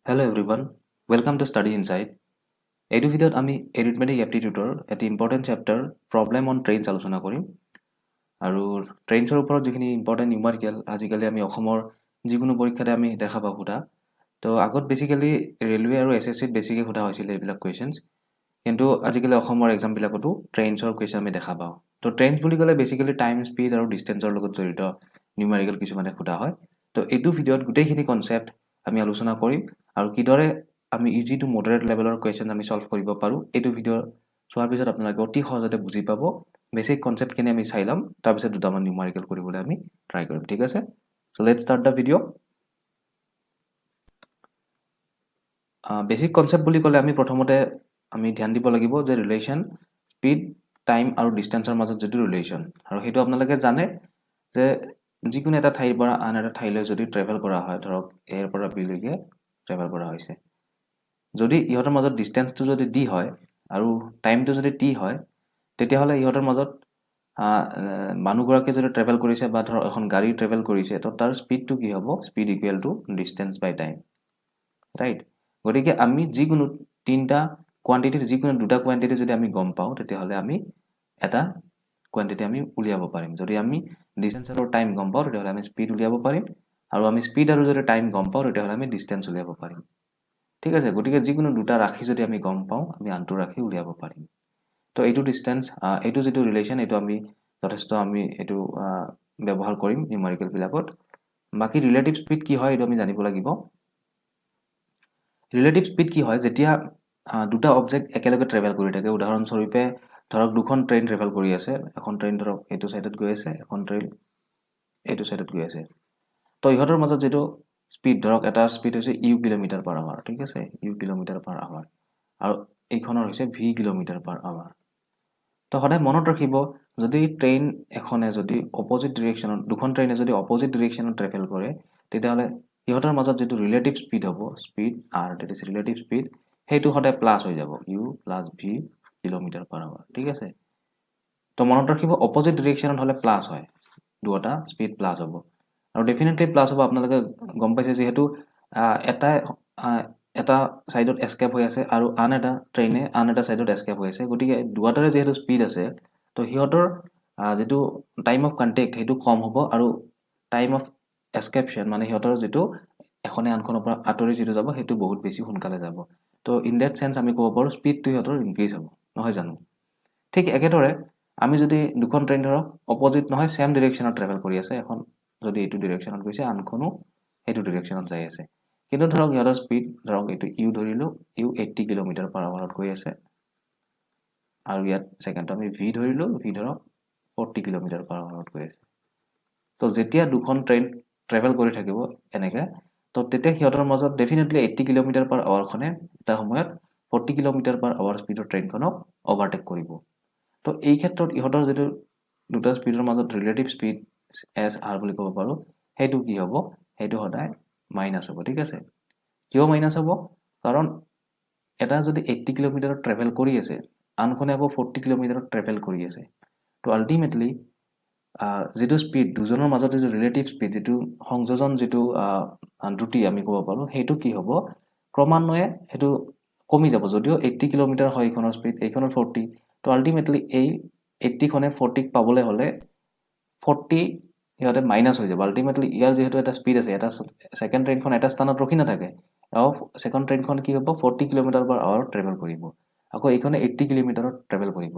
Hello everyone, welcome to Study Insight. এইটো ভিডিঅ'ত আমি এৰিথমেটিক এপ্টিটিউডৰ এটা important chapter problem on trains আলোচনা কৰিম আৰু ট্ৰেইনছৰ ওপৰত যিখিনি ইম্পৰ্টেণ্ট নিউমাৰিকেল আজিকালি আমি অসমৰ যিকোনো পৰীক্ষাতে আমি দেখা পাওঁ সোধা তো আগত বেছিকেলি ৰেলৱে আৰু এছএছচিত বেছিকৈ সোধা হৈছিলে এইবিলাক কুৱেশ্যনছ কিন্তু আজিকালি অসমৰ এক্সামবিলাকতো ট্ৰেইনছৰ কুৱেশ্যন আমি দেখা পাওঁ তো ট্ৰেইনছ বুলি ক'লে বেছিকেলি টাইম স্পীড আৰু ডিষ্টেঞ্চৰ লগত জড়িত নিউমাৰিকেল কিছুমানে সোধা হয় তো এইটো ভিডিঅ'ত গোটেইখিনি কনচেপ্ট আমি আলোচনা কৰিম আৰু কিদৰে আমি ইজি টু মডাৰেট লেভেলৰ কুৱেশ্যন আমি সলভ কৰিব পাৰোঁ এইটো ভিডিঅ' চোৱাৰ পিছত আপোনালোকে অতি সহজতে বুজি পাব বেছিক কনচেপ্টখিনি আমি চাই ল'ম তাৰপিছত দুটামান নিউমাৰিকেল কৰিবলৈ আমি ট্ৰাই কৰিম ঠিক আছে so' let's start the video' basic concept বুলি ক'লে আমি প্ৰথমতে আমি ধ্যান দিব লাগিব যে ৰিলেশ্যন স্পীড টাইম আৰু ডিষ্টেঞ্চৰ মাজত যিটো ৰিলেশ্যন আৰু সেইটো আপোনালোকে জানে যে যিকোনো এটা ঠাইৰ পৰা আন এটা ঠাইলৈ যদি ট্ৰেভেল কৰা হয় ধৰক এৰ পৰা বিলৈকে ট্ৰেভেল কৰা হৈছে যদি ইহঁতৰ মাজত ডিষ্টেঞ্চটো যদি ডি হয় আৰু টাইমটো যদি টি হয় তেতিয়াহ'লে ইহঁতৰ মাজত মানুহগৰাকীয়ে যদি ট্ৰেভেল কৰিছে বা ধৰক এখন গাড়ী ট্ৰেভেল কৰিছে তো তাৰ স্পীডটো কি হ'ব speed equal to distance by time right গতিকে আমি যিকোনো তিনিটা কোৱান্টিটিৰ যিকোনো দুটা কোৱান্টিটি যদি আমি গম পাওঁ তেতিয়াহ'লে আমি এটা কোৱান্টিটি আমি উলিয়াব পাৰিম যদি আমি ডিষ্টেঞ্চ আৰু টাইম গম পাওঁ তেতিয়াহ'লে আমি স্পীড উলিয়াব পাৰিম আৰু আমি স্পীড আৰু যদি টাইম গম পাওঁ তেতিয়াহ'লে আমি ডিষ্টেঞ্চ উলিয়াব পাৰিম ঠিক আছে গতিকে যিকোনো দুটা ৰাশি যদি আমি গম পাওঁ আমি আনটো ৰাশি উলিয়াব পাৰিম তো এইটো ডিষ্টেঞ্চ এইটো যিটো ৰিলেশ্যন এইটো আমি যথেষ্ট আমি এইটো ব্যৱহাৰ কৰিম নিউমাৰিকেলবিলাকত বাকী ৰিলেটিভ স্পীড কি হয় এইটো আমি জানিব লাগিব ৰিলেটিভ স্পীড কি হয় যেতিয়া দুটা অবজেক্ট একেলগে ট্ৰেভেল কৰি থাকে উদাহৰণস্বৰূপে ধৰক দুখন ট্ৰেইন ট্ৰেভেল কৰি আছে এখন ট্ৰেইন ধৰক এইটো ছাইডত গৈ আছে এখন ট্ৰেইন এইটো ছাইডত গৈ আছে তো ইহঁতৰ মাজত যিটো স্পীড ধৰক এটাৰ স্পীড হৈছে ইউ কিলোমিটাৰ পাৰ আৱাৰ ঠিক আছে ইউ কিলোমিটাৰ পাৰ আৱাৰ আৰু এইখনৰ হৈছে ভি কিলোমিটাৰ পাৰ আৱাৰ তো সদায় মনত ৰাখিব যদি ট্ৰেইন এখনে যদি অপজিট ডিৰেকশ্যনত দুখন ট্ৰেইনে যদি অপজিট ডিৰেকশ্যনত ট্ৰেভেল কৰে তেতিয়াহ'লে ইহঁতৰ মাজত যিটো ৰিলেটিভ স্পীড হ'ব speed R that is relative speed সেইটো সদায় প্লাছ হৈ যাব U plus V kilometre per hour ঠিক আছে তো মনত ৰাখিব অপজিট ডিৰেকশ্যনত হ'লে প্লাছ হয় দুটা স্পীড প্লাছ হ'ব আৰু ডেফিনেটলি প্লাছ হ'ব আপোনালোকে গম পাইছে যিহেতু এটা ছাইডত এস্কেপ হৈ আছে আৰু আন এটা ট্ৰেইনে আন এটা ছাইডত এস্কেপ হৈ আছে গতিকে দুটাৰে যিহেতু স্পীড আছে তো সিহঁতৰ যিটো টাইম অফ কণ্টেক্ট সেইটো কম হ'ব আৰু টাইম অফ এস্কেপশ্যন মানে সিহঁতৰ যিটো এখনে আনখনৰ পৰা আঁতৰি যিটো যাব সেইটো বহুত বেছি সোনকালে যাব তো ইন ডেট চেঞ্চ আমি ক'ব পাৰোঁ স্পীডটো সিহঁতৰ ইনক্ৰিজ হ'ব নহয় জানো ঠিক একেদৰে আমি যদি দুখন ট্ৰেইন ধৰক অপজিট নহয় ছেম ডিৰেকশ্যনত ট্ৰেভেল কৰি আছে এখন যদি এইটো ডিৰেকশ্যনত গৈছে আনখনো সেইটো ডিৰেকশ্যনত যাই আছে কিন্তু ধৰক সিহঁতৰ স্পীড ধৰক এইটো ইউ ধৰিলোঁ ইউ 80 কিলোমিটাৰ পাৰ আৱাৰত গৈ আছে আৰু ইয়াত ছেকেণ্ডটো আমি ভি ধৰিলোঁ ভি ধৰক 40 কিলোমিটাৰ পাৰ আৱাৰত গৈ আছে তো যেতিয়া দুখন ট্ৰেইন ট্ৰেভেল কৰি থাকিব এনেকৈ তো তেতিয়া সিহঁতৰ মাজত ডেফিনেটলি 80 কিলোমিটাৰ পাৰ আৱাৰখনে এটা সময়ত 40 কিলোমিটাৰ পাৰ আৱাৰ স্পীডৰ ট্ৰেইনখনক অভাৰটেক কৰিব তো এই ক্ষেত্ৰত ইহঁতৰ যিটো দুটা স্পীডৰ মাজত ৰিলেটিভ স্পীড এছ আৰ বুলি ক'ব পাৰোঁ সেইটো কি হ'ব সেইটো সদায় মাইনাছ হ'ব ঠিক আছে কিয় মাইনাছ হ'ব কাৰণ এটা যদি 80 কিলোমিটাৰত ট্ৰেভেল কৰি আছে আনখনে আকৌ 40 কিলোমিটাৰত ট্ৰেভেল কৰি আছে তো আল্টিমেটলি যিটো স্পীড দুজনৰ মাজত যিটো ৰিলেটিভ স্পীড যিটো সংযোজন যিটো দ্ৰুতি আমি ক'ব পাৰোঁ সেইটো কি হ'ব ক্ৰমান্বয়ে সেইটো কমি যাব যদিও 80 কিলোমিটাৰ হয় এইখনৰ স্পীড এইখনৰ 40 তো আল্টিমেটলি এই 80খনে 40ক পাবলৈ হ'লে 40 সিহঁতে মাইনাছ হৈ যাব আল্টিমেটলি ইয়াৰ যিহেতু এটা স্পীড আছে এটা ছেকেণ্ড ট্ৰেইনখন এটা স্থানত ৰখি নাথাকে আৰু ছেকেণ্ড ট্ৰেইনখন কি হ'ব 40 কিলোমিটাৰ পাৰ আৱাৰত ট্ৰেভেল কৰিব আকৌ এইখনে 80 কিলোমিটাৰত ট্ৰেভেল কৰিব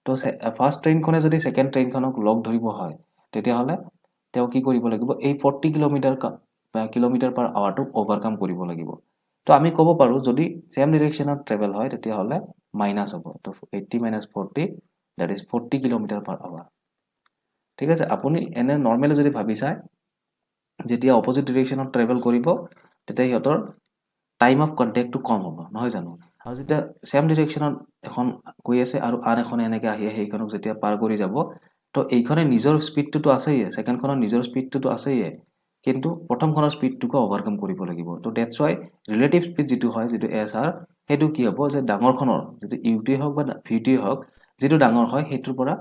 তো ফাৰ্ষ্ট ট্ৰেইনখনে যদি ছেকেণ্ড ট্ৰেইনখনক লগ ধৰিব হয় তেতিয়াহ'লে তেওঁ কি কৰিব লাগিব এই 40 কিলোমিটাৰ পাৰ আৱাৰটোক অভাৰকাম কৰিব লাগিব তো আমি ক'ব পাৰোঁ যদি ছেম ডিৰেকশ্যনত ট্ৰেভেল হয় তেতিয়াহ'লে মাইনাছ হ'ব তো 80 minus 40 that is 40 kilometre per hour ঠিক আছে আপুনি এনে নৰ্মেলি যদি ভাবি চায় যেতিয়া অপজিট ডিৰেকশ্যনত ট্ৰেভেল কৰিব তেতিয়া সিহঁতৰ টাইম অফ কণ্টেক্টটো কম হ'ব নহয় জানো আৰু যেতিয়া ছেম ডিৰেকশ্যনত এখন গৈ আছে আৰু আন এখনে এনেকৈ আহি সেইখনক যেতিয়া পাৰ কৰি যাব তো এইখনে নিজৰ স্পীডটোতো আছেই ছেকেণ্ডখনৰ নিজৰ স্পীডটোতো আছেই কিন্তু প্ৰথমখনৰ স্পীডটোকো অভাৰকাম কৰিব লাগিব তো ডেটছ ৱাই ৰিলেটিভ স্পীড যিটো হয় যিটো এছ আৰ সেইটো কি হ'ব যে ডাঙৰখনৰ যিটো ইউটি হওক বা ভিটি হওক যিটো ডাঙৰ হয় সেইটোৰ পৰা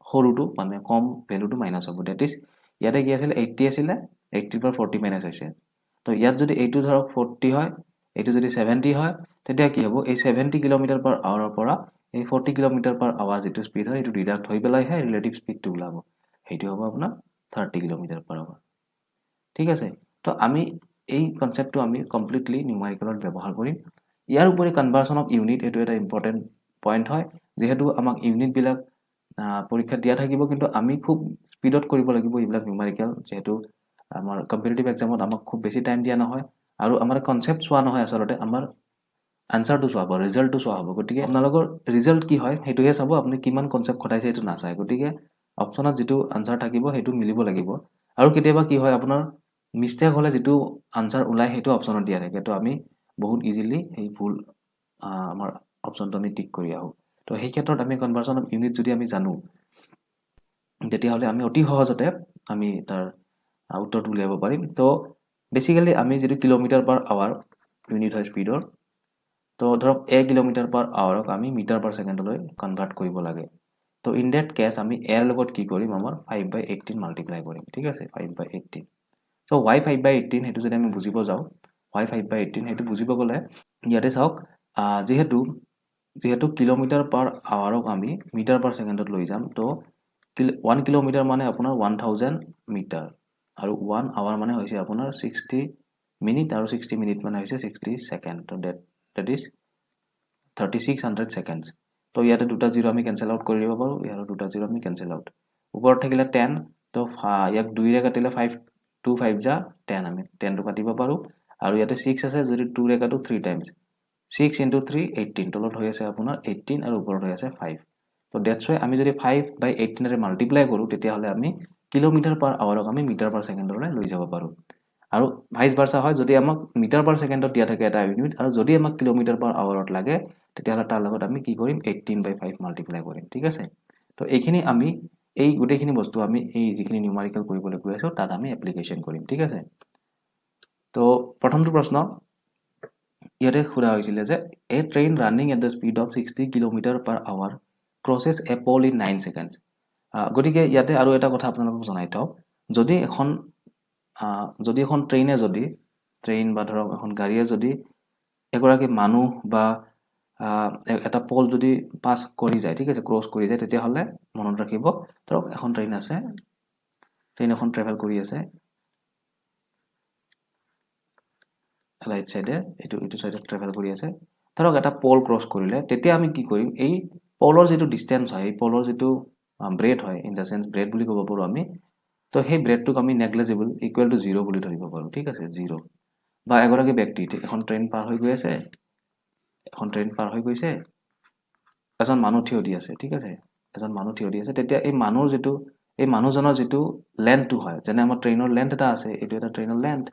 সৰুটো মানে কম ভেলুটো মাইনাছ হ'ব ডেট ইজ ইয়াতে কি আছিলে 80 আছিলে 80ৰ পৰা 40 মাইনাছ হৈছে তো ইয়াত যদি এইটো ধৰক 40 হয় এইটো যদি 70 হয় তেতিয়া কি হ'ব এই 70 কিলোমিটাৰ পাৰ আৱাৰৰ পৰা এই 40 কিলোমিটাৰ পাৰ আৱাৰ যেটো স্পীড হয় এটো ডিডাক্ট হৈ পেলাইহে ৰিলেটিভ স্পীডটো ওলাব সেইটো হ'ব আপোনাৰ 30 কিলোমিটাৰ পাৰ আৱাৰ ঠিক আছে তো আমি এই কনসেপ্টটো আমি কমপ্লিটলি নিউমেৰিকেলত ব্যৱহাৰ কৰিম ইয়াৰ উপৰি কনভাৰ্সন অফ ইউনিট এটো এটা ইম্পৰ্টেন্ট পইণ্ট হয় যেহেতু আমাক ইউনিট বিলাক পৰীক্ষা দিয়া থাকিব কিন্তু আমি খুব স্পীডত কৰিব লাগিব এইবিলাক নিউমেৰিকেল যেহেতু আমাৰ কম্পিটিটিভ এক্সামত আমাক খুব বেছি টাইম দিয়া নহয় আৰু আমাৰ কনসেপ্ট চোৱা নহয় আসলতে আমাৰ আনসাৰটো চোৱা হ'ব ৰিজাল্টটো চোৱা হ'ব গতিকে আপোনালোকৰ ৰিজাল্ট কি হয় সেইটোহে চাব আপুনি কিমান কনসেপ্ট খটাইছে এইটো নাচায় গতিকে অপচনত যেটো আনসাৰ থাকিব সেইটো মিলিব লাগিব আৰু কেতিয়াবা কি হয় আপোনাৰ মিস্টেক হলে যেটো আনসাৰ ওলাই সেইটো অপচনত দিয়া থাকে তো আমি বহুত ইজিলি এই ভুল আমাৰ অপচনটো আমি টিক কৰি আহো তো সেই ক্ষেত্ৰত আমি কনভাৰ্সন অফ ইউনিট যদি আমি জানো তেতিয়াহলে আমি অতি সহজতে আমি তাৰ উত্তৰটো উলিয়াব পাৰিম তো বেসিক্যালি আমি যেটো কিলোমিটাৰ পাৰ আৱাৰ ইউনিট হয় স্পীডৰ তো ধৰক 1 কিলোমিটাৰ পাৰ আৱাৰক আমি মিটাৰ পাৰ সেকেন্ডলৈ কনভাৰ্ট কৰিব লাগে তো ইন দ্যাট কেস আমি এৰ লগত কি কৰিম আমাৰ 5/18 মাল্টিপ্লাই কৰিম ঠিক আছে 5/18 so y 5/18 হেতু যদি আমি বুজিব যাও y 5/18 হেতু বুজিব গলে ইয়াতে চাওক যেহেতু কিলোমিটাৰ পাৰ আৱাৰক আমি মিটাৰ পাৰ সেকেন্ডত লৈ যাম তো 1 কিলোমিটাৰ মানে আপোনাৰ 1000 মিটাৰ আৰু 1 আৱাৰ মানে হৈছে আপোনাৰ 60 মিনিট আৰু 60 মিনিট মানে হৈছে 60 সেকেন্ড তো that is 3600 seconds তো ইয়াতে দুটা জিৰো আমি ক্যান্সেল আউট কৰি দিব পাৰো ইয়াৰ দুটা জিৰো আমি ক্যান্সেল আউট ওপৰত থাকিলে 10 তো ইয়াক 2 ৰে কাটিলে 5 2 5 যা 10 আমি 10 টো কাটিব পাৰো আৰু ইয়াতে 6 আছে যদি 2 ৰে কাটো 3 টাইমছ 6 into 3 18 তলত হৈ আছে আপোনাৰ 18 আৰু ওপৰত হৈ আছে 5 তো দ্যাটস ওয়াই আমি যদি 5/18 ৰে মাল্টিপ্লাই কৰো তেতিয়া হলে আমি কিলোমিটাৰ পাৰ আৱাৰক আমি মিটাৰ পাৰ সেকেন্ডলৈ লৈ যাব পাৰো আৰু ভাইস ভাৰ্সা হয় যদি আমাক মিটাৰ পাৰ সেকেন্ডত দিয়া থাকে এটা ইউনিট আৰু যদি আমাক কিলোমিটাৰ পাৰ আৱাৰত লাগে তেতিয়া হলে তাৰ লগত আমি কি কৰিম 18/5 মাল্টিপ্লাই কৰিম ঠিক আছে তো এইখিনি আমি এই গুটেখিনি বস্তু আমি এই যিখিনি নিউমেৰিকেল কৰিবলৈ গৈ আছো তাত আমি এপ্লিকেশন কৰিম ঠিক আছে তো প্ৰথমটো প্ৰশ্ন ইয়াতে খুৰা হৈছিল যে a train running at the speed of 60 kilometre per hour crosses a pole in 9 seconds গতিকে ইয়াতে আৰু এটা কথা আপোনালোকক জনাই থওঁ যদি এখন ট্ৰেইন বা ধৰক এখন গাড়ীয়ে যদি এগৰাকী মানুহ বা এটা পল যদি পাস কৰি যায় ঠিক আছে ক্ৰস কৰি যায় তেতিয়া হলে মনত ৰাখিব ধৰক এখন ট্ৰেইন আছে ট্ৰেইন এখন ট্ৰেভেল কৰি আছে ৰাইট সাইডে এটো সাইডে ট্ৰাভেল কৰি আছে ধৰক এটা পল ক্ৰস কৰিলে তেতিয়া আমি কি কৰিম এই পলৰ যেটো ডিসটেন্স হয় এই পলৰ যেটো ব্ৰেড হয় ইন দা সেন্স ব্ৰেড বুলি ক'ব পাৰো আমি তো সেই ব্ৰেডটোক আমি নেগলিজিবল ইকুৱেল টু 0 বুলি ধৰিব পাৰো ঠিক আছে 0 বা এগৰাকী ব্যক্তি এখন ট্ৰেইন পাৰ হৈ গৈ আছে এখন ট্ৰেইন পাৰ হৈ গৈছে এজন মানুহ থিয় দি আছে ঠিক আছে এজন মানুহ থিয় দি আছে তেতিয়া এই মানুহজনৰ যেটো লেন্থটো হয় যেনে আমাৰ ট্ৰেইনৰ লেন্থ এটা আছে এটো এটা ট্ৰেইনৰ লেন্থ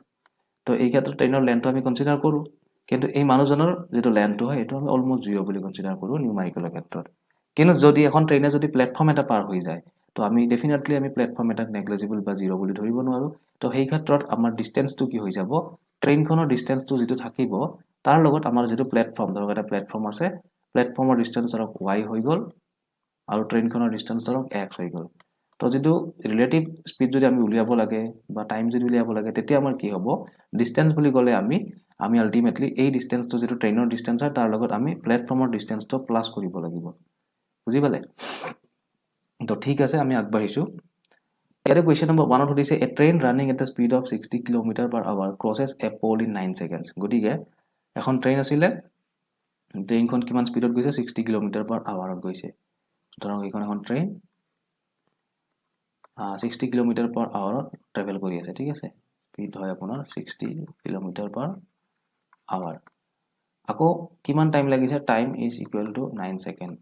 তো এই ক্ষেত্ৰত ট্ৰেইনৰ লেন্থটো আমি কনসিডাৰ কৰো কিন্তু এই মানুহজনৰ যেটো লেন্থটো হয় এটো আমি অলমোস্ট 0 বুলি কনসিডাৰ কৰো নিউমেৰিকেলৰ ক্ষেত্ৰত কিন্তু যদি এখন ট্ৰেইনে যদি প্ল্যাটফৰ্ম এটা পাৰ হৈ যায় তো আমি ডেফিনেটলি আমি প্ল্যাটফৰ্ম এটাক নেগলিজিবল বা 0 বুলি ধৰিব নোৱাৰো তো সেই ক্ষেত্ৰত আমাৰ ডিসটেন্সটো কি হৈ যাব ট্ৰেইনখনৰ ডিসটেন্সটো যেটো থাকিব তাৰ লগত আমাৰ যেটো প্ল্যাটফৰ্ম ধৰক এটা প্ল্যাটফৰ্ম আছে প্ল্যাটফৰ্মৰ ডিসটেন্স ধৰক y হৈ গল আৰু ট্ৰেইনখনৰ ডিসটেন্স ধৰক x হৈ গল তো যেটো ৰিলেটিভ স্পীড যদি আমি উলিয়াব লাগে বা টাইম যদি উলিয়াব লাগে তেতিয়া আমাৰ কি হ'ব ডিসটেন্স বুলি গলে আমি আলটিমেটলি এই ডিসটেন্সটো যেটো ট্ৰেইনৰ ডিসটেন্স হয় তাৰ লগত আমি প্ল্যাটফৰ্মৰ ডিসটেন্সটো প্লাস কৰিব লাগিব বুজি পালে তো ঠিক আছে আমি আগবাঢ়িছো ইয়াৰে কোৱেশ্চন নম্বৰ 1 ত দিছে a train running at the speed of 60 km per hour crosses a pole in 9 seconds গতিকে এখন ট্ৰেইন আছিল ট্ৰেইনখন কিমান স্পীডত গৈছে 60 km per hour ত গৈছে ধৰক এখন train 60 km per hour travel কৰি আছে ঠিক আছে স্পীড হয় আপোনাৰ 60 km per hour আকৌ কিমান টাইম লাগিছে time is equal two 9 second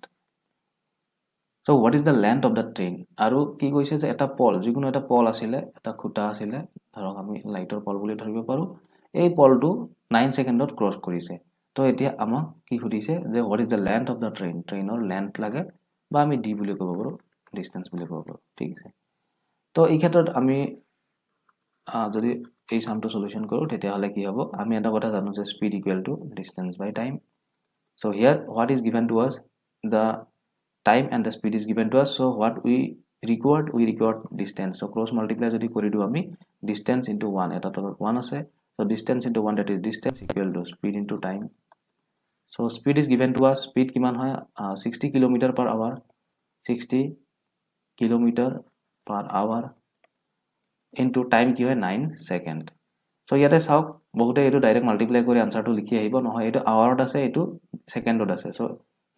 So what is the length of the train আৰু কি কৈছে যে এটা পল যিকোনো এটা পল আছিল এটা খুঁটা আছিল ধৰক আমি লাইটৰ পল বুলি ধৰিব পাৰো এই পলটো 9 সেকেন্ডত ক্ৰস কৰিছে তো এতিয়া আমাক কি সুধিছে যে what is the length of the train ট্ৰেইনৰ লেন্থ লাগে বা আমি d বুলি ক'ব পাৰো ডিসটেন্স বুলি ক'ব পাৰো ঠিক আছে তো এই ক্ষেত্ৰত আমি যদি এই সামটো সলিউশন কৰো তেতিয়া হলে কি হ'ব আমি এটা কথা জানো যে speed equal to distance by time so here what is given to us the time and the speed is given to us so what we record distance so cross multiply jodi kori do ami distance into 1 eta tolot 1 ase So distance into 1, that is distance equal to speed into time. So speed is given to us. Speed kiman hoy 60 km per hour. 60 km per hour into time ki hoy 9 second. So ইয়াতে চাওক বহুতে এটো direct multiply কৰি আনসাৰটো লিখি আহিব নহয় এটো আৱাৰত আছে এটো সেকেন্ডত আছে so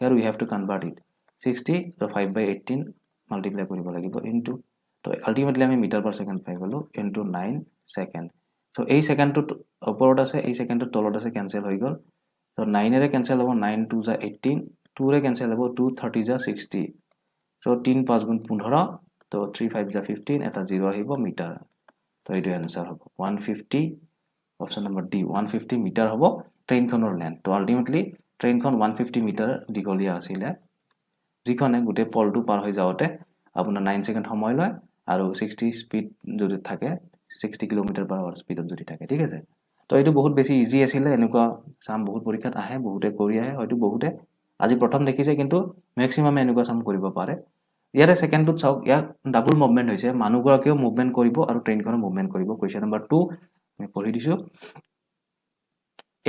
here we have to convert it 60 so 5/18 multiply কৰিব লাগিব into তো ultimately আমি মিটাৰ পাৰ সেকেন্ড পাই গলো into 9 সেকেন্ড সো এই সেকেন্ডটো ওপৰত আছে এই সেকেন্ডটো তলত আছে ক্যান্সেল হৈ গল সো 9 এৰে ক্যান্সেল হ'ব 9 2 যা 18 2 ৰে ক্যান্সেল হ'ব 2 30 যা 60 সো 3 5 গুণ 15 তো 3 5 যা 15 এটা 0 আহিব মিটাৰ তো এইটো आंसर হ'ব 150 অপশন নম্বৰ ডি 150 মিটাৰ হ'ব ট্ৰেইনখনৰ লেন্থ তো আলটিমেটলি ট্ৰেইনখন 150 মিটাৰ দীঘলীয়া আছিল যিখনে গুটে পলটো পাৰ হৈ যাওতে আপোনাৰ 9 সেকেন্ড সময় লয় আৰু 60 স্পিড যদি থাকে 60 কিলোমিটাৰ পাৰ আৱাৰ স্পিডত যদি থাকে ঠিক আছে তো এইটো বহুত বেছি ইজি আছিল এনেকুৱা সাম বহুত পৰীক্ষাত আহে বহুতে কৰি আহে হয়তো বহুতে আজি প্ৰথম দেখিছে কিন্তু ম্যাক্সিমাম এনেকুৱা সাম কৰিব পাৰে ইয়াৰে সেকেন্ডত চাওক ইয়াক ডাবল মুভমেন্ট হৈছে মানুহগৰাকীও মুভমেন্ট কৰিব আৰু ট্ৰেইনখনো মুভমেন্ট কৰিব কোৱেশ্চন নম্বৰ 2 মই পঢ়ি দিছো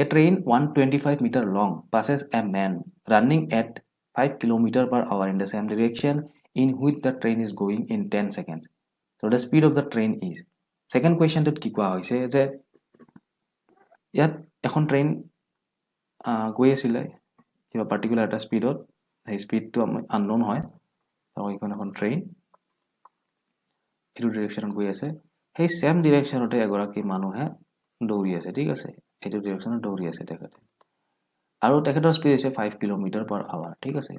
A train 125 meter long passes a man running at 5 km per hour in the same direction in which the train is going in 10 seconds. So the speed of the train is. Second question to কি কোৱা হৈছে যে ইয়াত এখন train গৈ আছিল কিবা particular এটা স্পিডত এই স্পিডটো আননোন হয় তো এখন ট্ৰেইন এইটো ডিৰেকশ্যনত গৈ আছে সেই সেম ডিৰেকশ্যনতে এগৰাকী মানুহে দৌৰি আছে ঠিক আছে এইটো ডিৰেকশ্যনত দৌৰি আছে তেখেতে আৰু তেখেতৰ স্পিড হৈছে 5 কিলোমিটাৰ পাৰ আৱাৰ ঠিক আছে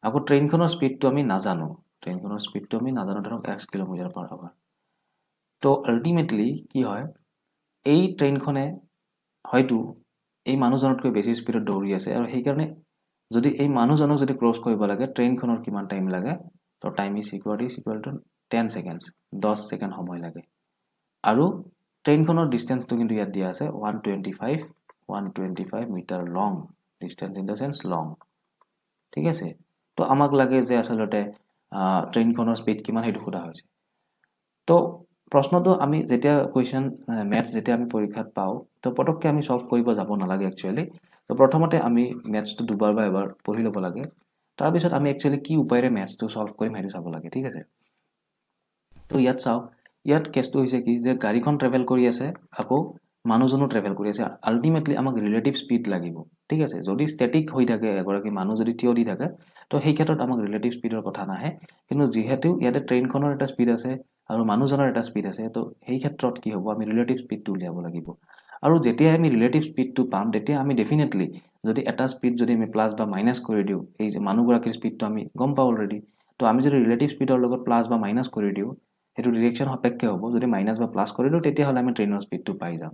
আকৌ ট্ৰেইনখনৰ স্পিডটো আমি নাজানো ধৰক x কিলোমিটাৰ পাৰ আৱাৰ তো আলটিমেটলি কি হয় এই ট্ৰেইনখনে হয়তো এই মানুহজনতকৈ বেছি স্পিডত দৌৰি আছে আৰু সেই কাৰণে যদি এই মানুহজনক যদি ক্ৰছ কৰিব লাগে ট্ৰেইনখনৰ কিমান টাইম লাগে তো time is equal two 10 seconds 10 second সময় লাগে আৰু ট্ৰেইনখনৰ ডিসটেন্সটো কিন্তু ইয়াত দিয়া আছে 125 metre long distance in the sense long ঠিক আছে তো আমাক লাগে যে আসলতে ট্ৰেইনখনৰ স্পিড কিমান হেতু খুদা হৈছে তো প্ৰশ্নটো আমি যেতিয়া কোৱেশ্চন ম্যাথছ যেতিয়া আমি পৰীক্ষাত পাও তো পটককে আমি সলভ কৰিব যাব নালাগে একচুয়ালি তো প্ৰথমতে আমি ম্যাথছটো দুবাৰ বা এবাৰ পঢ়ি ল'ব লাগে তাৰ পিছত আমি একচুয়ালি কি উপায়েৰে ম্যাথছটো সলভ কৰিম হেতু চাব লাগে ঠিক আছে তো ইয়াত চাও ইয়াত কেছটো হৈছে কি যে গাড়ীখন ট্ৰেভেল কৰি আছে আকৌ মানুহজনো ট্ৰেভেল কৰি আছে আলটিমেটলি আমাক ৰিলেটিভ স্পিড লাগিব ঠিক আছে যদি ষ্টেটিক হৈ থাকে এগৰাকী মানুহ যদি থিয় দি থাকে তো সেই ক্ষেত্ৰত আমাক ৰিলেটিভ স্পিডৰ কথা নাহে কিন্তু যেহেতু ইয়াতে ট্ৰেইনখনৰ এটা স্পিড আছে আৰু মানুহজনৰ এটা স্পিড আছে তো সেই ক্ষেত্ৰত কি হ'ব আমি ৰিলেটিভ স্পিডটো উলিয়াব লাগিব আৰু যেতিয়া আমি ৰিলেটিভ স্পিডটো পাম তেতিয়া আমি ডেফিনেটলি যদি এটা স্পিড যদি আমি প্লাস বা মাইনাস কৰি দিও এই যে মানুহগৰাকীৰ স্পিডটো আমি গম পাও অলৰেডি তো আমি যদি ৰিলেটিভ স্পিডৰ লগত প্লাস বা মাইনাস কৰি দিও এটো ডিৰেকশ্যন সাপেক্ষে হ'ব যদি মাইনাস বা প্লাস কৰি দিও তেতিয়া হলে আমি ট্ৰেইনৰ স্পিডটো পাই যাম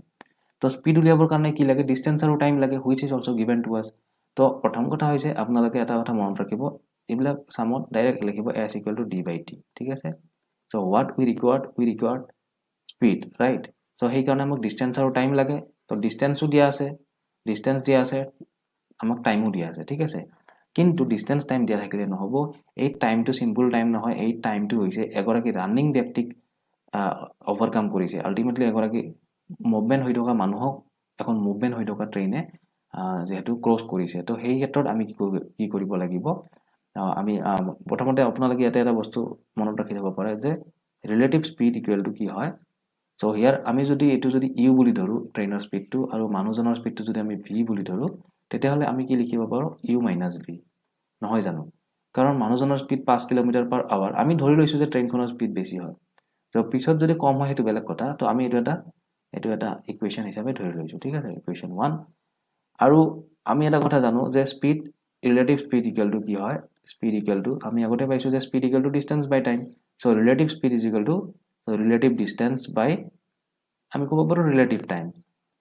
তো স্পিড উলিয়াবৰ কাৰণে কি লাগে ডিসটেন্স আৰু টাইম লাগে which is also given to us তো প্ৰথম কথা হৈছে আপোনালোকে এটা কথা মনত ৰাখিব এইবিলাক সামত ডাইৰেক্ট লিখিব s = d/t ঠিক আছে so what we required speed right so সেই কাৰণে আমাক ডিসটেন্স আৰু টাইম লাগে তো ডিসটেন্সও দিয়া আছে ডিসটেন্স দিয়া আছে আমাক টাইমও দিয়া আছে ঠিক আছে কিন্তু ডিসটেন্স টাইম দিয়া থাকিলে নহব এই টাইমটো সিম্পল টাইম নহয় এই টাইমটো হৈছে এগৰাকী ৰানিং ব্যক্তিক ওভাৰকাম কৰিছে আলটিমেটলি এগৰাকী মুভমেন্ট হৈ থকা মানুহক এখন মুভমেন্ট হৈ থকা ট্ৰেইনে যেহেতু ক্ৰছ কৰিছে তো সেই ক্ষেত্ৰত আমি কি কৰিব লাগিব আমি প্ৰথমতে আপোনালোকে ইয়াতে এটা বস্তু মনত ৰাখি থব পাৰে যে ৰিলেটিভ স্পিড ইকুৱেল টু কি হয় সো হিয়াৰ আমি যদি এটো যদি u বুলি ধৰো ট্ৰেইনৰ স্পিডটো আৰু মানুহজনৰ স্পিডটো যদি আমি v বুলি ধৰো তেতিয়া হলে আমি কি লিখিব পাৰো u - v নহয় জানো কাৰণ মানুহজনৰ স্পিড 5 কিলোমিটাৰ পাৰ আৱাৰ আমি ধৰি লৈছো যে ট্ৰেইনখনৰ স্পিড বেছি হয় তো পিছত যদি কম হয় হেতু বেলেগ কথা তো আমি এটো এটা ইকুৱেশ্যন হিচাপে ধৰি লৈছো ঠিক আছে ইকুৱেশ্যন 1 আৰু আমি এটা কথা জানো যে speed relative speed equal to কি হয় স্পিড ইকুৱেল টু আমি আগতে পাইছো যে speed equal to distance by time so relative speed is equal to relative distance by আমি ক'ব পাৰো ৰিলেটিভ টাইম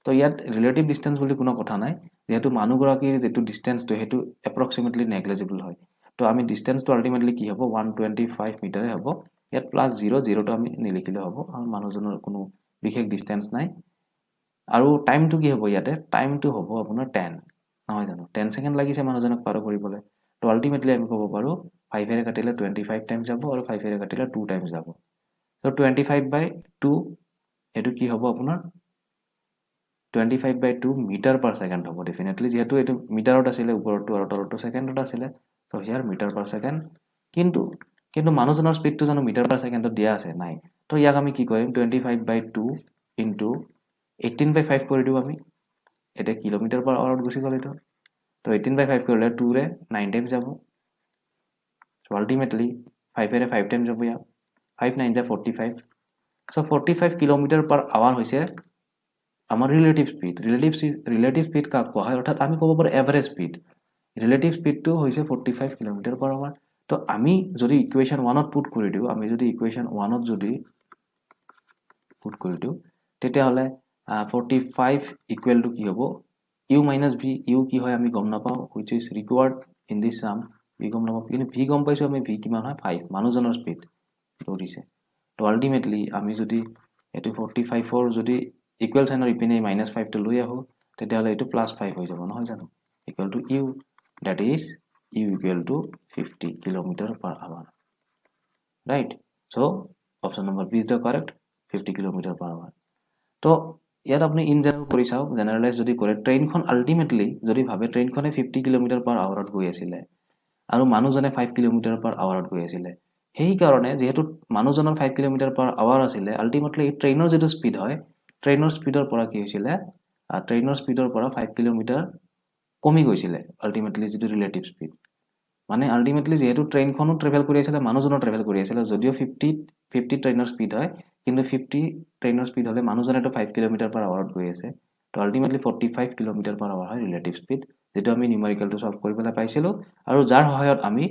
তো ইয়াত ৰিলেটিভ ডিসটেন্স বুলি কোনো কথা নাই যেহেতু মানুহগৰাকীৰ যেটো ডিসটেন্সটো হেতু এপ্ৰক্সিমেটলি নেগলিজিবল হয় তো আমি ডিসটেন্সটো আলটিমেটলি কি হ'ব 125 মিটাৰে হ'ব ইয়াত প্লাস 0 টো আমি নিলিখিলে হ'ব আৰু মানুহজনৰ কোনো বিশেষ ডিসটেন্স নাই আৰু টাইমটো কি হ'ব ইয়াতে টাইমটো হ'ব আপোনাৰ 10 নহয় জানো 10 সেকেন্ড লাগিছে মানুহজনক পাৰ কৰিবলৈ তো আলটিমেটলি আমি ক'ব পাৰো 5 এৰে কাটিলে 25 টাইম যাব আৰু 5 এৰে কাটিলে 2 টাইম যাব তো 25/2 এটো কি হ'ব আপোনাৰ 25/2 মিটাৰ পাৰ ছেকেণ্ড হ'ব ডেফিনেটলি যেহেতু এইটো মিটাৰত আছিলে ওপৰটো আৰু তলটো ছেকেণ্ডত আছিলে সো হিয়াৰ মিটাৰ পাৰ ছেকেণ্ড কিন্তু মানুহজনৰ স্পীডটো জানো মিটাৰ পাৰ ছেকেণ্ডত দিয়া আছে নাই তো ইয়াক আমি কি কৰিম 25/2 ইনটু 18/5 কৰি দিওঁ আমি এটা কিলোমিটাৰ পাৰ আৱাৰত গুচি গ'ল এইটো তো 18/5 কৰিলে 2 ৰে 9 টাইমছ যাব সো আল্টিমেটলি 5 ৰে 5 টাইমছ যাব ইয়াক 5 9 যা 45 সো 45 কিলোমিটাৰ পাৰ আৱাৰ হৈছে আমাৰ ৰিলেটিভ স্পীড কাক কোৱা হয় অৰ্থাৎ আমি ক'ব পাৰোঁ এভাৰেজ স্পীড ৰিলেটিভ স্পীডটো হৈছে 45 কিলোমিটাৰ পাৰ আৱাৰ তো আমি যদি ইকুৱেশ্যন 1ত পুট কৰি দিওঁ আমি যদি ইকুৱেশ্যন 1ত যদি পুট কৰি দিওঁ তেতিয়াহ'লে 45 ইকুৱেল টু কি হ'ব ইউ মাইনাছ ভি ইউ কি হয় আমি গম নাপাওঁ which is required in this চাম ভি গম নাপাওঁ কিন্তু ভি গম পাইছোঁ আমি ভি কিমান হয় 5 মানুহজনৰ স্পীড দৌৰিছে তো আল্টিমেটলি আমি যদি এইটো 45ৰ যদি ইকুৱেল চাইনৰ ইপিনে -5টো লৈ আহোঁ তেতিয়াহ'লে এইটো +5 হৈ যাব নহয় জানো equal to U that is U equal to 50 kilometre per hour right so' option number B is the correct 50 kilometre per hour তো ইয়াত আপুনি ইন জেনেৰেল কৰি চাওক জেনেৰেলাইজ যদি কৰে ট্ৰেইনখন আল্টিমেটলি যদি ভাবে ট্ৰেইনখনে 50 কিলোমিটাৰ পাৰ আৱাৰত গৈ আছিলে আৰু মানুহজনে 5 কিলোমিটাৰ পাৰ আৱাৰত গৈ আছিলে সেইকাৰণে যেহেতু মানুহজনৰ 5 কিলোমিটাৰ পাৰ আৱাৰ আছিলে আল্টিমেটলি ট্ৰেইনৰ যিটো স্পীড হয় ট্ৰেইনৰ স্পীডৰ পৰা কি হৈছিলে ট্ৰেইনৰ স্পীডৰ পৰা 5 কিলোমিটাৰ কমি গৈছিলে আল্টিমেটলি যিটো ৰিলেটিভ স্পীড মানে আল্টিমেটলি যেহেতু ট্ৰেইনখনো ট্ৰেভেল কৰি আছিলে মানুহজনো ট্ৰেভেল কৰি আছিলে যদিও 50 ট্ৰেইনৰ স্পীড হয় কিন্তু 50 ট্ৰেইনৰ স্পীড হ'লে মানুহজনেতো 5 কিলোমিটাৰ পাৰ আৱাৰত গৈ আছে তো আল্টিমেটলি 45 কিলোমিটাৰ পাৰ আৱাৰ হয় ৰিলেটিভ স্পীড যেটো আমি নিউমেৰিকেলটো সলভ কৰি পেলাই পাইছিলোঁ আৰু যাৰ সহায়ত আমি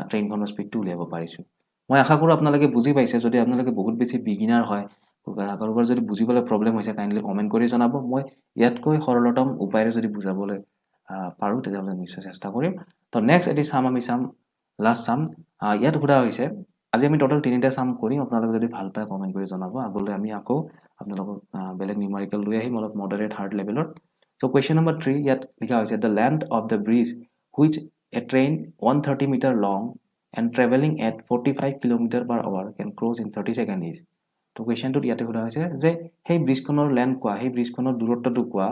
ট্ৰেইনখনৰ স্পীডটো উলিয়াব পাৰিছোঁ মই আশা কৰোঁ আপোনালোকে বুজি পাইছে যদি আপোনালোকে বহুত বেছি বিগিনাৰ হয় কাৰোবাৰ যদি বুজিবলৈ প্ৰব্লেম হৈছে কাইণ্ডলি কমেণ্ট কৰি জনাব মই ইয়াতকৈ সৰলতম উপায়েৰে যদি বুজাবলৈ পাৰোঁ তেতিয়াহ'লে নিশ্চয় চেষ্টা কৰিম তো নেক্সট এটি চাম আমি চাম লাষ্ট চাম ইয়াত সোধা হৈছে আজি আমি টোটেল 3টা চাম কৰিম আপোনালোকে যদি ভাল পায় কমেণ্ট কৰি জনাব আগলৈ আমি আকৌ আপোনালোকক বেলেগ নিউমেৰিকেল লৈ আহিম অলপ মডাৰেট হাৰ্ড লেভেলৰ চ' কুৱেশ্যন নম্বৰ 3 ইয়াত লিখা হৈছে the length of the bridge which a train 130 metre long and travelling at 45 kilometre per hour can cross in 30 second is তো কুৱেশ্যনটোত ইয়াতে সোধা হৈছে যে সেই ব্ৰিজখনৰ লেন্থ কোৱা সেই ব্ৰিজখনৰ দূৰত্বটো কোৱা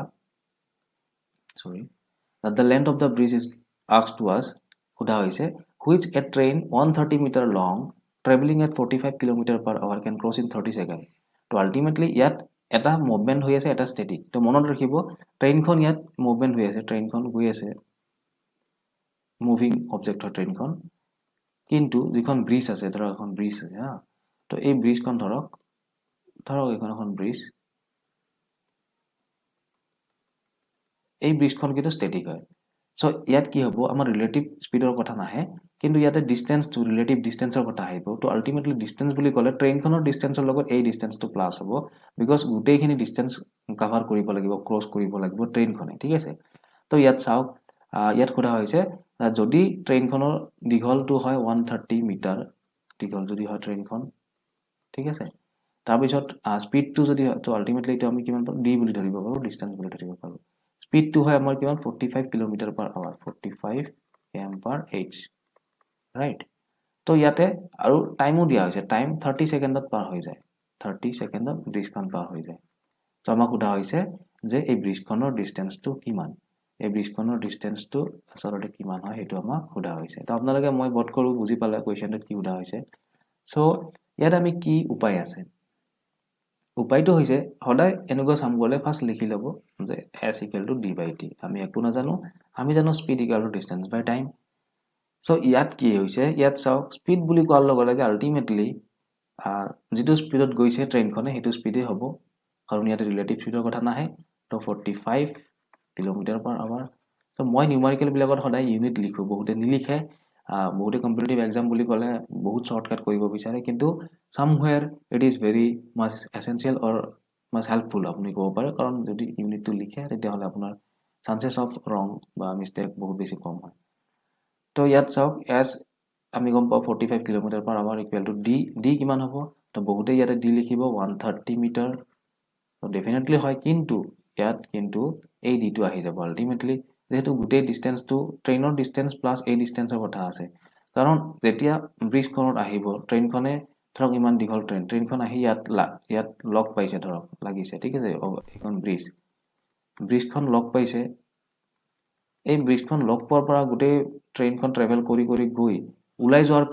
sorry the length of the bridge is asked to us সোধা হৈছে which a train 130 metre long travelling at 45 kilometre per hour can cross in 30 second তো আল্টিমেটলি ইয়াত এটা মুভমেণ্ট হৈ আছে এটা ষ্টেটিক তো মনত ৰাখিব ট্ৰেইনখন ইয়াত মুভমেণ্ট হৈ আছে ট্ৰেইনখন গৈ আছে মুভিং অবজেক্ট হয় ট্ৰেইনখন কিন্তু যিখন ব্ৰিজ আছে ধৰক এখন ব্ৰিজ আছে হা তো এই ব্ৰিজখন ধৰক এইখন এখন ব্ৰিজ এই ব্ৰিজখন কিন্তু ষ্টেটিক হয় চ' ইয়াত কি হ'ব আমাৰ ৰিলেটিভ স্পীডৰ কথা নাহে কিন্তু ইয়াতে ডিষ্টেঞ্চটো ৰিলেটিভ ডিষ্টেঞ্চৰ কথা আহিব তো আল্টিমেটলি ডিষ্টেঞ্চ বুলি ক'লে ট্ৰেইনখনৰ ডিষ্টেঞ্চৰ লগত এই ডিষ্টেঞ্চটো প্লাছ হ'ব বিকজ গোটেইখিনি ডিষ্টেঞ্চ কাভাৰ কৰিব লাগিব ক্ৰছ কৰিব লাগিব ট্ৰেইনখনে ঠিক আছে তো ইয়াত চাওক ইয়াত সোধা হৈছে যদি ট্ৰেইনখনৰ দীঘলটো হয় 130 মিটাৰ দীঘল যদি হয় ট্ৰেইনখন ঠিক আছে তাৰপিছত স্পীডটো যদি হয় তো আল্টিমেটলি এইটো আমি কিমান পাৰোঁ ডি বুলি ধৰিব পাৰোঁ ডিষ্টেঞ্চ বুলি ধৰিব পাৰোঁ স্পীডটো হয় আমাৰ কিমান 45 kilometre per hour 45 km per h right তো ইয়াতে আৰু টাইমো দিয়া হৈছে টাইম 30 ছেকেণ্ডত পাৰ হৈ যায় 30 ছেকেণ্ডত ব্ৰিজখন পাৰ হৈ যায় তো আমাক সোধা হৈছে যে এই ব্ৰিজখনৰ ডিষ্টেঞ্চটো কিমান এই ব্ৰিজখনৰ ডিষ্টেঞ্চটো আচলতে কিমান হয় সেইটো আমাক সোধা হৈছে তো আপোনালোকে মই বোধ কৰোঁ বুজি পালে কুৱেশ্যনটোত কি সোধা হৈছে চ' ইয়াত আমি কি উপায় আছে উপায়টো হৈছে সদায় এনেকুৱা চাম গ'লে ফাৰ্ষ্ট লিখি ল'ব যে s ইকুৱেল টু d/t আমি একো নাজানো আমি জানো speed equal to distance by time so' ইয়াত কি হৈছে ইয়াত চাওক স্পীড বুলি কোৱাৰ লগে লগে আল্টিমেটলি যিটো স্পীডত গৈছে ট্ৰেইনখনে সেইটো স্পীডেই হ'ব কাৰণ ইয়াতে ৰিলেটিভ স্পীডৰ কথা নাহে তো 45 কিলোমিটাৰ পাৰ আৱাৰ ত' মই নিউমাৰিকেলবিলাকত সদায় ইউনিট লিখোঁ বহুতে নিলিখে বহুতে কম্পিটিটিভ এক্সাম বুলি ক'লে বহুত শ্বৰ্টকাট কৰিব বিচাৰে কিন্তু somewhere it is very much essential or much helpful আপুনি ক'ব পাৰে কাৰণ যদি ইউনিটটো লিখে তেতিয়াহ'লে আপোনাৰ চান্সেছ অফ ৰং বা মিষ্টেক বহুত বেছি কম হয় তো ইয়াত চাওক এছ আমি গম পাওঁ 45 kilometre per hour equal to D কিমান হ'ব তো বহুতে ইয়াতে ডি লিখিব 130 মিটাৰ তো ডেফিনেটলি হয় কিন্তু ইয়াত কিন্তু এই ডিটো আহি যাব আল্টিমেটলি যেহেতু গোটেই ডিষ্টেঞ্চটো ট্ৰেইনৰ ডিষ্টেঞ্চ প্লাছ এই ডিষ্টেঞ্চৰ কথা আছে কাৰণ যেতিয়া ব্ৰিজখনত আহিব ট্ৰেইনখনে ধৰক ইমান দীঘল ট্ৰেইনখন আহি ইয়াত লগ পাইছে ধৰক লাগিছে ঠিক আছে এইখন ব্ৰিজ ব্ৰিজখন লগ পাইছে এই ব্ৰিজখন লগ পোৱাৰ পৰা গোটেই ট্ৰেইনখন ট্ৰেভেল কৰি গৈ ওলাই যোৱাৰ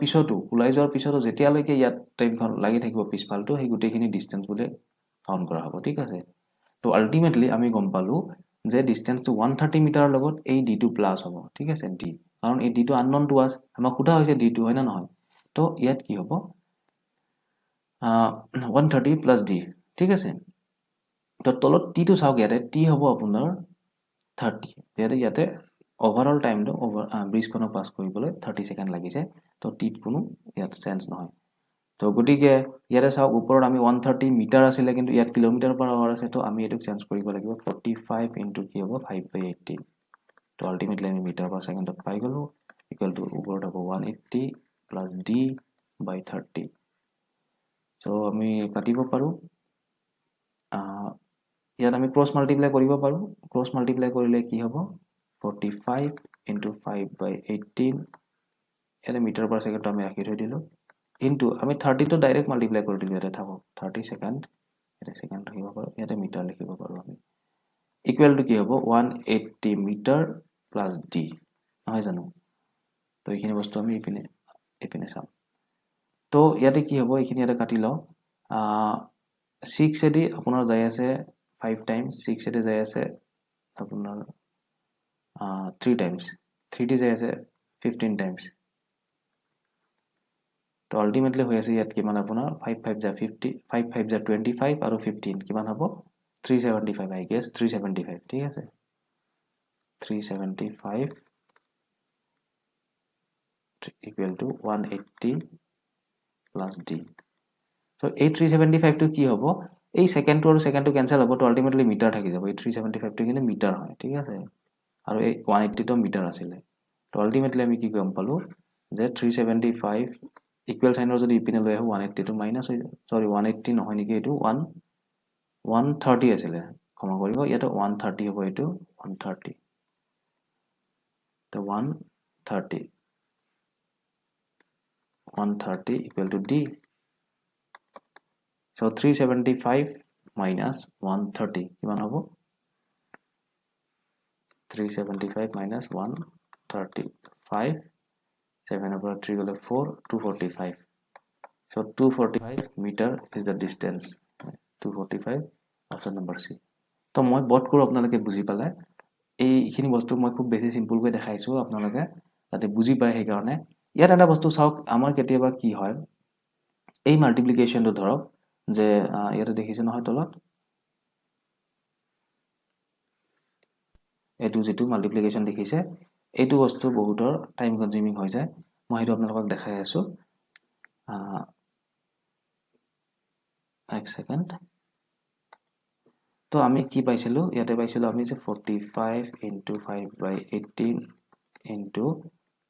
পিছতো যেতিয়ালৈকে ইয়াত ট্ৰেইনখন লাগি থাকিব পিছফালটো সেই গোটেইখিনি ডিষ্টেঞ্চ বোলে কাউণ্ট কৰা হ'ব ঠিক আছে তো আল্টিমেটলি আমি গম পালোঁ যে ডিষ্টেঞ্চটো 130 মিটাৰৰ লগত এই ডিটো প্লাছ হ'ব ঠিক আছে ডি কাৰণ এই ডিটো আননন টু আছ আমাক সোধা হৈছে ডিটো হয় না নহয় তো ইয়াত কি হ'ব 130 প্লাছ ডি ঠিক আছে তো তলত টিটো চাওক ইয়াতে টি হ'ব আপোনাৰ 30 যিহেতু ইয়াতে অভাৰঅল টাইমটো ব্ৰিজখনক পাছ কৰিবলৈ 30 ছেকেণ্ড লাগিছে তো টিত কোনো ইয়াত চেঞ্জ নহয় তো গতিকে ইয়াতে চাওক ওপৰত আমি 130 মিটাৰ আছিলে কিন্তু ইয়াত কিলোমিটাৰ পাৰ আৱাৰ আছে তো আমি এইটোক চেঞ্জ কৰিব লাগিব 45 ইনটু কি হ'ব 5/18 তো আল্টিমেটলি আমি মিটাৰ পাৰ ছেকেণ্ডত পাই গ'লোঁ ইকুৱেল টু ওপৰত হ'ব 180 প্লাছ ডি বাই 30 চ' আমি কাটিব পাৰোঁ ইয়াত আমি ক্ৰছ মাল্টিপ্লাই কৰিব পাৰোঁ ক্ৰছ মাল্টিপ্লাই কৰিলে কি হ'ব 45 ইনটু 5/18 ইয়াতে মিটাৰ পাৰ ছেকেণ্ডটো আমি ৰাখি থৈ দিলোঁ ইনটু আমি 30টো ডাইৰেক্ট মাল্টিপ্লাই কৰি দিলোঁ ইয়াতে থাকক 30 ছেকেণ্ড ইয়াতে ছেকেণ্ড লিখিব পাৰোঁ ইয়াতে মিটাৰ লিখিব পাৰোঁ আমি ইকুৱেল টু কি হ'ব 180 মিটাৰ প্লাছ ডি নহয় জানো তো এইখিনি বস্তু আমি এইপিনে চাম তো ইয়াতে কি হ'ব এইখিনি ইয়াতে কাটি লওঁ 6 এদি আপোনাৰ যাই আছে 5 টাইমছ 6 এদি যাই আছে আপোনাৰ 3 টাইমছ 3 দি যাই আছে 15 টাইমছ তো আল্টিমেটলি হৈ আছে ইয়াত কিমান আপোনাৰ 5 যা 50 5 যা 25 আৰু 15 কিমান হ'ব 375 আই গেছ 375 ঠিক আছে 375 equal to 180 plus d so এই 375 টো কি হ'ব এই সেকেন্ডটো আৰু সেকেন্ডটো ক্যান্সেল হ'ব তো আল্টিমেটলি মিটাৰ থাকি যাব এই 375 টো কিন্তু মিটাৰ হয় ঠিক আছে আৰু এই 180 টো মিটাৰ আছিল তো আল্টিমেটলি আমি কি গম পালো যে 375 ইকুৱেল সাইনৰ যদি ইপিনে লৈ আহো 180 টো মাইনাস হৈ সৰি 180 নহয় নেকি এটো 130 আছিল ক্ষমা কৰিব ইয়াতে 130 হ'ব এটো 130 তো 130 equal to d so 375 minus 130 কিমান হ'ব 375 minus 135 7 over 3 গলে 4 245 so 245 meter is the distance 245 option number c তো মই বট কৰো আপোনালোকে বুজি পালে এইখিনি বস্তু মই খুব বেছি সিম্পল কৈ দেখাইছো আপোনালোকে যাতে বুজি পায় সেই কাৰণে ইয়াত এটা বস্তু চাওক আমাৰ কেতিয়াবা কি হয় এই মাল্টিপ্লিকেশনটো ধৰক যে ইয়াতে দেখিছে নহয় তলত এইটো যেটো মাল্টিপ্লিকেশন দেখিছে এইটো বস্তু বহুতৰ টাইম কনজিউমিং হৈ যায় মই হেতু আপোনালোকক দেখাই আছো এক সেকেন্ড তো আমি কি পাইছিলো ইয়াতে পাইছিলো আমি যে 45 into 5/18 into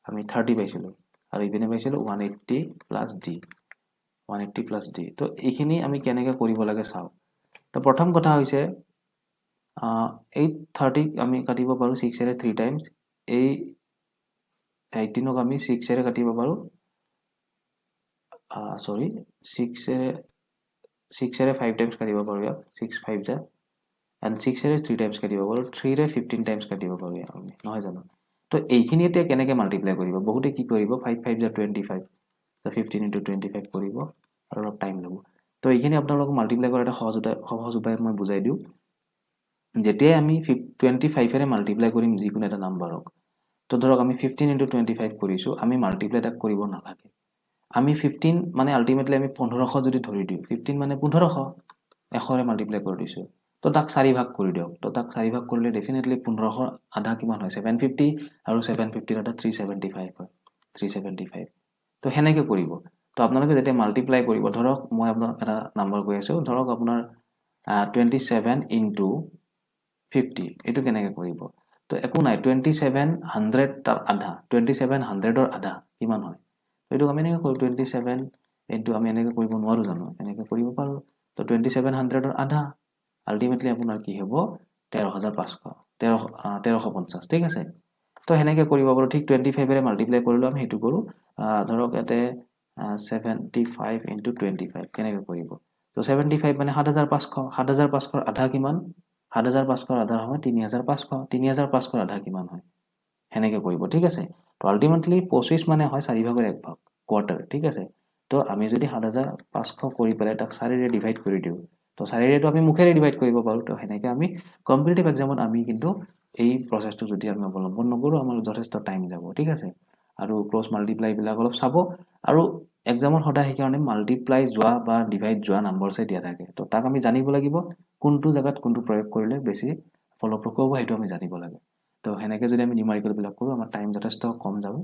আমি 30 পাইছিলো আৰু ইপিনে পাইছিলো 180 plus d 180 plus d তো এইখিনি আমি কেনেকৈ কৰিব লাগে চাও তো প্ৰথম কথা হৈছে 830 আমি কাটিব পাৰো 6 এৰে 3 টাইমছ এই 18 ক আমি 6 এৰে কাটিব পাৰো সৰি 6 এৰে 5 টাইমছ কাটিব পাৰো 6 5 যা and 6 এৰে 3 টাইমছ কাটিব পাৰো 3 এৰে 15 টাইমছ কাটিব পাৰো আমি নহয় জানো তো এইখিনি এতিয়া কেনেকৈ মাল্টিপ্লাই কৰিব বহুতে কি কৰিব 5 5 যা 25 so 15 into 25 কৰিব আৰু অলপ টাইম ল'ব তো এইখিনি আপোনালোকক মাল্টিপ্লাই কৰা এটা সহজ উপায় মই বুজাই দিও যেতিয়া আমি 25 এৰে মাল্টিপ্লাই কৰিম যিকোনো এটা নাম্বাৰক তো ধৰক আমি 15 into 25 কৰিছো আমি মাল্টিপ্লাই তাক কৰিব নালাগে আমি 15 মানে আল্টিমেটলি আমি 1500 যদি ধৰি দিও 15 মানে 1500 100 ৰে মাল্টিপ্লাই কৰি দিছো তো তাক 4 ভাগ কৰি দিয়ক তো তাক 4 ভাগ কৰিলে ডেফিনেটলি 1500 আধা কিমান হয় 750 আৰু 750 আধা 375 হয় 375 তো হেনেকে কৰিব তো আপোনালোকে যেতিয়া মাল্টিপ্লাই কৰিব ধৰক মই আপোনাক এটা নাম্বাৰ কৈ আছো ধৰক আপোনাৰ 27 into 50 এটো কেনেকে কৰিব তো একো নাই 2700 তাৰ আধা 2700 ৰ আধা কিমান হয় এটো আমি এনেকৈ কৰো 27 into আমি এনেকৈ কৰিব নোৱাৰো জানো এনেকৈ কৰিব পাৰো তো 2700 ৰ আধা আল্টিমেটলি আপোনাৰ কি হ'ব 13500 1350 ঠিক আছে তো হেনেকৈ কৰিব পাৰো ঠিক 25 এৰে মাল্টিপ্লাই কৰিলো আমি হেতু কৰো ধৰক এতে 75 into 25 কেনেকৈ কৰিব তো 75 মানে 7500 7500 ৰ আধা কিমান ৭৫০০ আধা হয় ৩৫০০ ৩৫০০ আধা কিমান হয় সেনেকৈ কৰিব ঠিক আছে তো আল্টিমেটলি 25 মানে হয় 4/1 কোৱাৰ্টাৰ ঠিক আছে তো আমি যদি ৭৫০০ কৰি পেলাই তাক 4ৰে ডিভাইড কৰি দিওঁ তো 4ৰেটো আমি মুখেৰে ডিভাইড কৰিব পাৰোঁ তো সেনেকৈ আমি কম্পিটিটিভ এক্সামত আমি কিন্তু এই প্ৰচেছটো যদি আমি অৱলম্বন নকৰোঁ আমাৰ যথেষ্ট টাইম যাব ঠিক আছে আৰু ক্ৰছ মাল্টিপ্লাইবিলাক অলপ চাব আৰু এক্সামত সদায় সেইকাৰণে মাল্টিপ্লাই যোৱা বা ডিভাইড যোৱা নাম্বাৰছে দিয়া থাকে তো তাক আমি জানিব লাগিব কোনটো জেগাত কোনটো প্ৰয়োগ কৰিলে বেছি ফলপ্ৰসূ হ'ব সেইটো আমি জানিব লাগে তো সেনেকৈ যদি আমি নিউমাৰিকেলবিলাক কৰোঁ আমাৰ টাইম যথেষ্ট কম যাব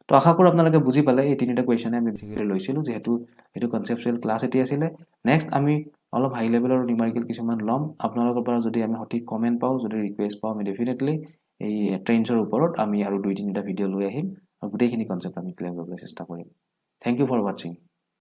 তো আশা কৰোঁ আপোনালোকে বুজি পালে এই তিনিটা কুৱেশ্যনে আমি বেছিকৈ লৈছিলোঁ যিহেতু এইটো কনচেপচুৱেল ক্লাছ এটি আছিলে নেক্সট আমি অলপ হাই লেভেলৰ নিউমাৰিকেল কিছুমান ল'ম আপোনালোকৰ পৰা যদি আমি সঠিক কমেণ্ট পাওঁ যদি ৰিকুৱেষ্ট পাওঁ আমি ডেফিনেটলি এই ট্ৰেইনছৰ ওপৰত আমি আৰু 2-3টা ভিডিঅ' লৈ আহিম আৰু গোটেইখিনি কনচেপ্ট আমি ক্লিয়াৰ কৰিবলৈ চেষ্টা কৰিম থেংক ইউ ফৰ ৱাচিং